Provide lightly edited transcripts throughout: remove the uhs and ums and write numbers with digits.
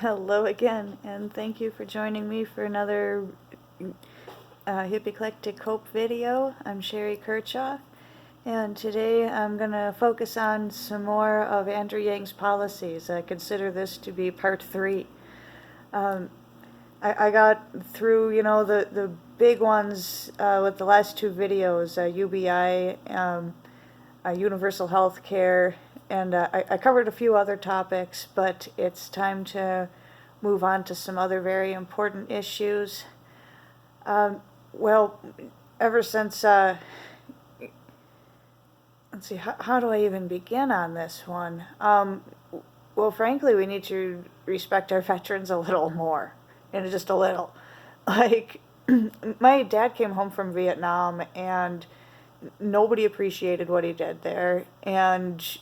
Hello again, and thank you for joining me for another Hippie-Clectic Hope video. I'm Sherry Kirchhoff, and today I'm going to focus on some more of Andrew Yang's policies. I consider this to be part 3. I got through, the big ones with the last 2 videos, UBI, universal health care, and I covered a few other topics, but it's time to move on to some other very important issues. Well, ever since, let's see, how do I even begin on this one? Well, frankly, we need to respect our veterans a little more, and just a little. Like, my dad came home from Vietnam, and nobody appreciated what he did there, and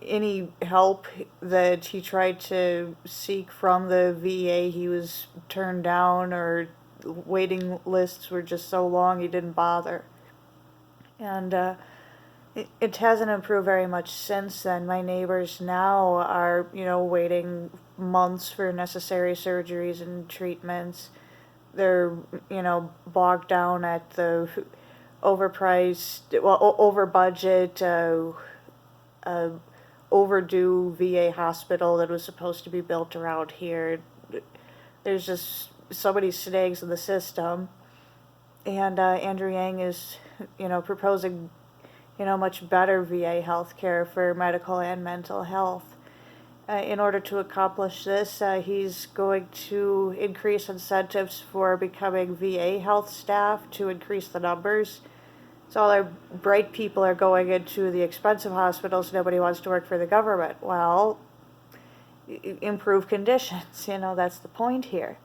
any help that he tried to seek from the VA, he was turned down, or waiting lists were just so long he didn't bother. And it hasn't improved very much since then. My neighbors now are, waiting months for necessary surgeries and treatments. They're, bogged down at the overpriced, well, over budget, overdue VA hospital that was supposed to be built around here. There's just so many snags in the system, and Andrew Yang is, proposing, much better VA health care for medical and mental health. In order to accomplish this, he's going to increase incentives for becoming VA health staff to increase the numbers. So all our bright people are going into the expensive hospitals. Nobody wants to work for the government. Well, improve conditions. That's the point here.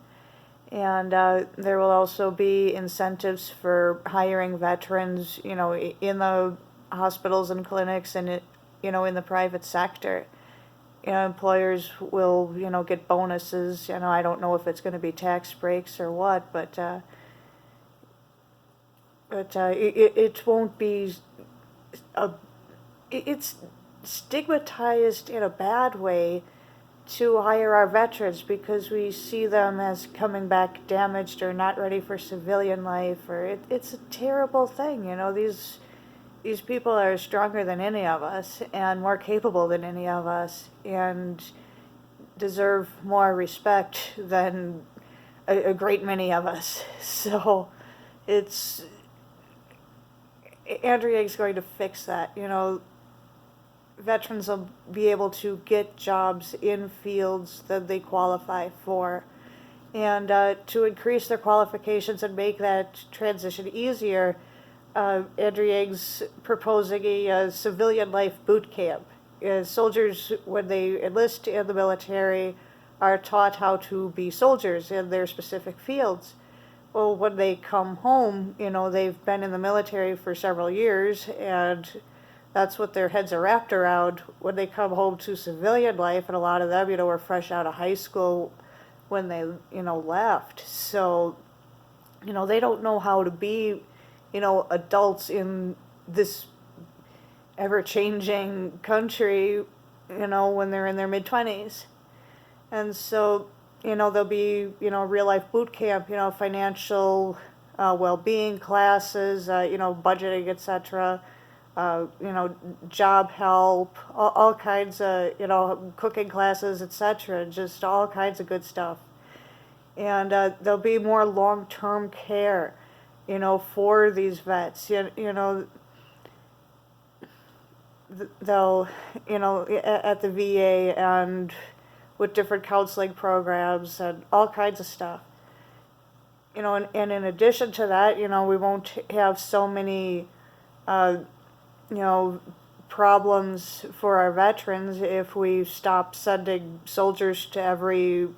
And there will also be incentives for hiring veterans, in the hospitals and clinics and, in the private sector. Employers will, get bonuses. I don't know if it's going to be tax breaks or what, but it won't be it's stigmatized in a bad way to hire our veterans, because we see them as coming back damaged or not ready for civilian life, or it's a terrible thing. These people are stronger than any of us and more capable than any of us, and deserve more respect than a great many of us. So it's Andrew Yang's going to fix that. Veterans will be able to get jobs in fields that they qualify for. And to increase their qualifications and make that transition easier, Andrew Yang's proposing a civilian life boot camp. Soldiers, when they enlist in the military, are taught how to be soldiers in their specific fields. Well, when they come home, they've been in the military for several years, and that's what their heads are wrapped around. When they come home to civilian life, and a lot of them, were fresh out of high school when they, left. So, they don't know how to be, adults in this ever-changing country, when they're in their mid-20s. And so, there'll be, real-life boot camp, financial well-being classes, budgeting, etc., job help, all kinds of, cooking classes, etc., just all kinds of good stuff. And there'll be more long-term care, for these vets. They'll, at the VA, and with different counseling programs and all kinds of stuff. And in addition to that, we won't have so many, problems for our veterans if we stop sending soldiers to every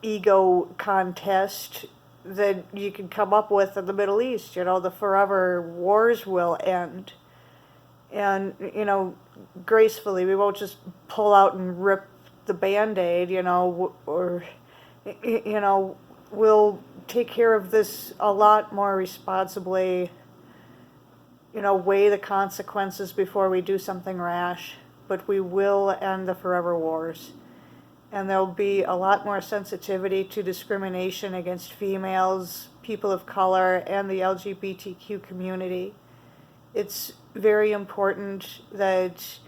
ego contest that you can come up with in the Middle East. The forever wars will end. And, gracefully, we won't just pull out and rip the Band-Aid, or, we'll take care of this a lot more responsibly, weigh the consequences before we do something rash, but we will end the forever wars. and there'll be a lot more sensitivity to discrimination against females, people of color, and the LGBTQ community. It's very important that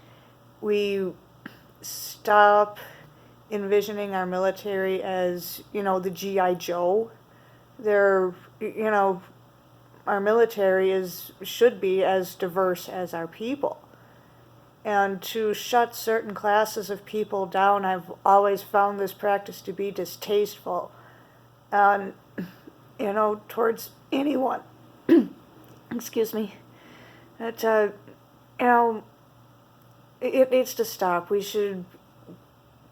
we stop envisioning our military as, the G.I. Joe. Our military should be as diverse as our people. And to shut certain classes of people down, I've always found this practice to be distasteful. And, towards anyone. Excuse me. That, it needs to stop. We should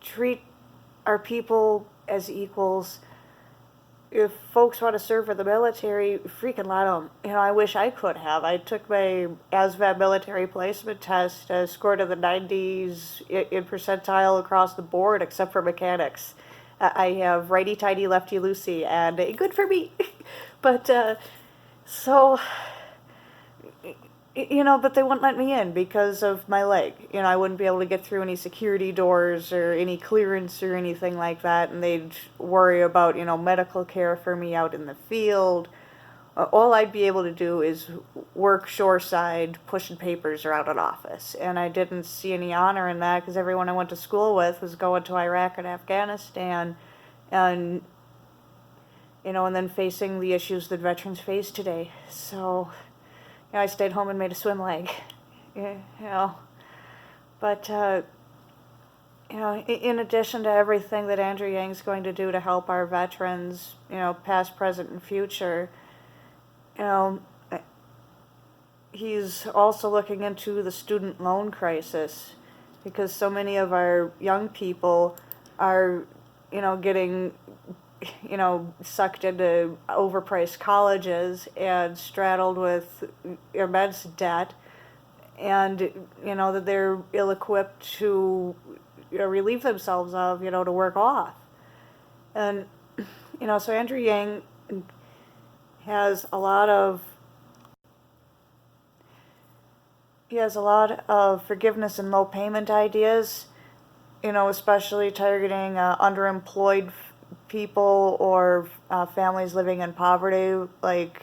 treat our people as equals. If folks want to serve in the military, freaking let them. I wish I could have. I took my ASVAB military placement test, scored in the 90s in percentile across the board, except for mechanics. I have righty-tighty, lefty-loosey, and good for me. But, but they wouldn't let me in because of my leg. I wouldn't be able to get through any security doors or any clearance or anything like that, and they'd worry about, medical care for me out in the field. All I'd be able to do is work shoreside, pushing papers around an office, and I didn't see any honor in that because everyone I went to school with was going to Iraq and Afghanistan, and, and then facing the issues that veterans face today. So I stayed home and made a swim leg, But, in addition to everything that Andrew Yang's going to do to help our veterans, past, present, and future, he's also looking into the student loan crisis because so many of our young people are, getting sucked into overpriced colleges and straddled with immense debt, and, that they're ill-equipped to, relieve themselves of, to work off. And, so Andrew Yang has a lot of forgiveness and low payment ideas, especially targeting underemployed people or families living in poverty. Like,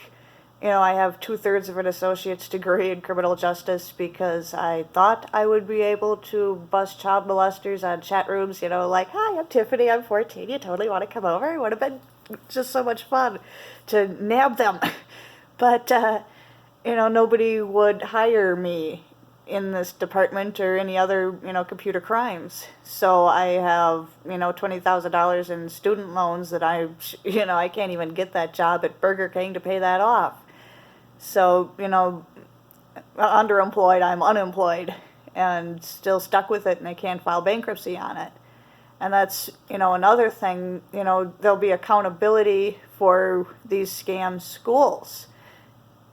I have 2/3 of an associate's degree in criminal justice because I thought I would be able to bust child molesters on chat rooms, like, hi, I'm Tiffany, I'm 14, you totally want to come over? It would have been just so much fun to nab them. But, nobody would hire me in this department or any other, computer crimes. So I have, $20,000 in student loans that I can't even get that job at Burger King to pay that off. So, underemployed, I'm unemployed and still stuck with it, and I can't file bankruptcy on it. And that's, another thing, there'll be accountability for these scam schools.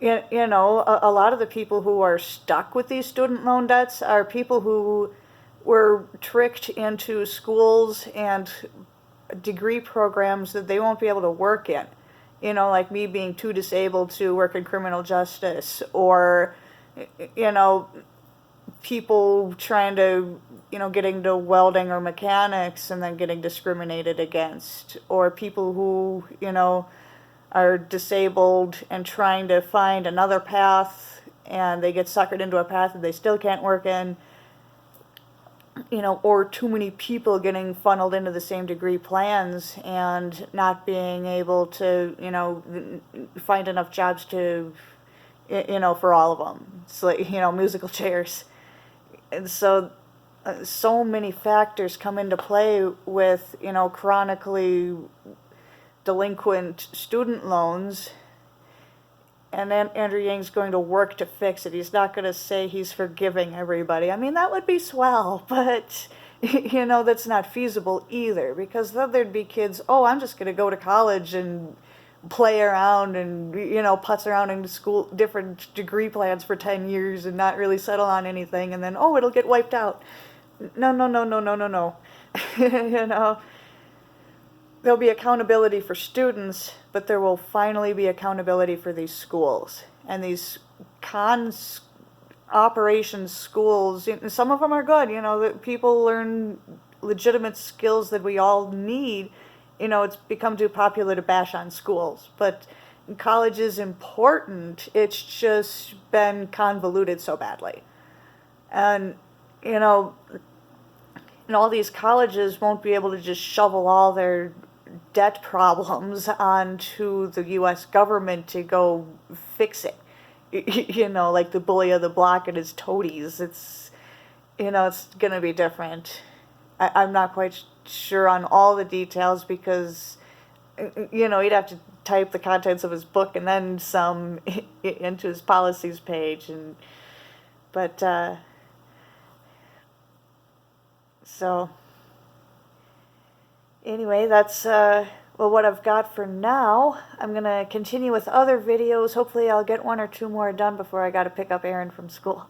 A lot of the people who are stuck with these student loan debts are people who were tricked into schools and degree programs that they won't be able to work in. Like me being too disabled to work in criminal justice, or, people trying to, get into welding or mechanics and then getting discriminated against, or people who, are disabled and trying to find another path and they get suckered into a path that they still can't work in, or too many people getting funneled into the same degree plans and not being able to, find enough jobs to, for all of them. It's like, musical chairs. And so many factors come into play with, chronically delinquent student loans, and then Andrew Yang's going to work to fix it. He's not going to say he's forgiving everybody. I mean, that would be swell, but, that's not feasible either, because then there'd be kids, I'm just going to go to college and play around and, putz around in school, different degree plans for 10 years and not really settle on anything, and then, it'll get wiped out. No. There'll be accountability for students, but there will finally be accountability for these schools. And these operations schools, some of them are good, that people learn legitimate skills that we all need. You know, it's become too popular to bash on schools, but college is important. It's just been convoluted so badly. And, you know, and all these colleges won't be able to just shovel all their debt problems onto the U.S. government to go fix it. You know, like the bully of the block and his toadies. It's, you know, it's going to be different. I'm not quite sure on all the details because, you know, he'd have to type the contents of his book and then some into his policies page. But so anyway, that's well, what I've got for now. I'm going to continue with other videos. Hopefully I'll get one or two more done before I got to pick up Aaron from school.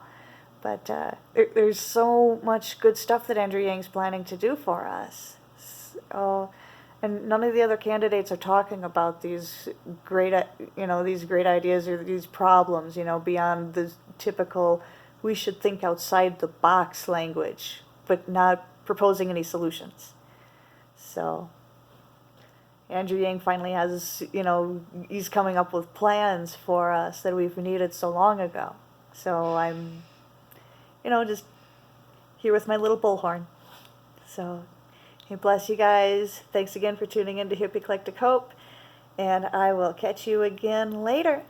But there's so much good stuff that Andrew Yang's planning to do for us. So, and none of the other candidates are talking about these great, you know, these great ideas or these problems, you know, beyond the typical, we should think outside the box language, but not proposing any solutions. So Andrew Yang finally has, you know, he's coming up with plans for us that we've needed so long ago. So I'm, you know, just here with my little bullhorn. So, hey, bless you guys. Thanks again for tuning in to Hippie-Clectic Hope, and I will catch you again later.